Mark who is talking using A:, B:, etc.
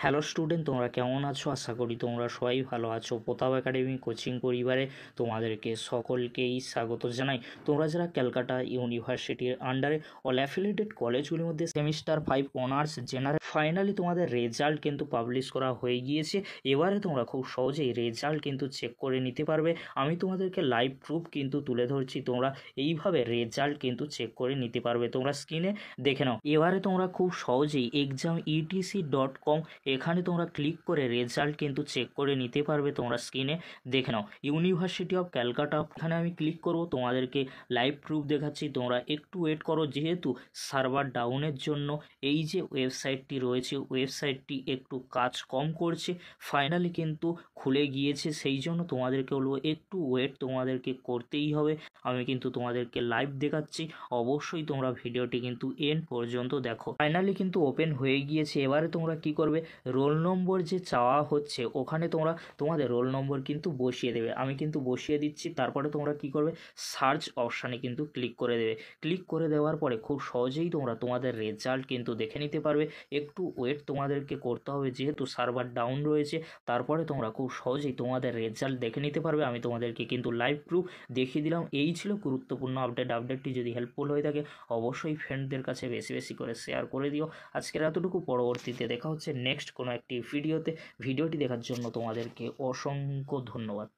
A: Hello student, তোমরা কেমন আছো? আশা করি তোমরা সবাই ভালো আছো। প্রতাপ একাডেমি কোচিং পরিবারে তোমাদেরকে সকলকেই স্বাগত জানাই। তোমরা যারা ক্যালকাটা ইউনিভার্সিটির আন্ডারে অল অ্যাফিলিয়েটেড কলেজগুলির মধ্যে সেমিস্টার 5 অনার্স জেনারেল ফাইনালি তোমাদের রেজাল্ট কিন্তু পাবলিশ করা হয়ে গিয়েছে। এবারে তোমরা খুব সহজেই রেজাল্ট কিন্তু চেক করে নিতে পারবে। আমি তোমাদেরকে লাইভ প্রুফ কিন্তু তুলে ধরছি, তোমরা এইভাবে রেজাল্ট কিন্তু চেক করে নিতে পারবে। তোমরা স্ক্রিনে দেখে নাও। এবারে তোমরা খুব সহজেই exam.etc.com এখানে তোমরা ক্লিক করে রেজাল্ট কিন্তু চেক করে নিতে পারবে। তোমরা স্ক্রিনে দেখে নাও ইউনিভার্সিটি অফ ক্যালকাটা, এখানে আমি ক্লিক করব, তোমাদেরকে লাইভ প্রুফ দেখাচ্ছি। তোমরা একটু ওয়েট করো, যেহেতু সার্ভার ডাউনের জন্য এই যে ওয়েবসাইটটি রয়েছে ওয়েবসাইটটি একটু কাজ কম করছে। ফাইনালি কিন্তু খুলে গিয়েছে, সেই জন্য তোমাদেরকে বলবো একটু ওয়েট তোমাদেরকে করতেই হবে। আমি কিন্তু তোমাদেরকে লাইভ দেখাচ্ছি, অবশ্যই তোমরা ভিডিওটি কিন্তু এন্ড পর্যন্ত দেখো। ফাইনালি কিন্তু ওপেন হয়ে গিয়েছে। এবারে তোমরা কি করবে, রোল নম্বর যে চাওয়া হচ্ছে ওখানে তোমরা তোমাদের রোল নম্বর কিন্তু বসিয়ে দেবে। আমি কিন্তু বসিয়ে দিচ্ছি। তারপরে তোমরা কি করবে, সার্চ অপশানে কিন্তু ক্লিক করে দেবে। ক্লিক করে দেওয়ার পরে খুব সহজেই তোমরা তোমাদের রেজাল্ট কিন্তু দেখে নিতে পারবে। একটু ওয়েট তোমাদেরকে করতে হবে, যেহেতু সার্ভার ডাউন রয়েছে। তারপরে তোমরা খুব সহজেই তোমাদের রেজাল্ট দেখে নিতে পারবে। আমি তোমাদেরকে কিন্তু লাইভ প্রুফ দেখিয়ে দিলাম। এই ছিল গুরুত্বপূর্ণ আপডেটটি যদি হেল্পফুল হয়ে থাকে অবশ্যই ফ্রেন্ডদের কাছে বেশি বেশি করে শেয়ার করে দিও। আজকের এতটুকু, পরবর্তীতে দেখা হচ্ছে নেক্সট কোনো একটি ভিডিওতে। ভিডিওটি দেখার জন্য তোমাদেরকে অসংখ্য ধন্যবাদ।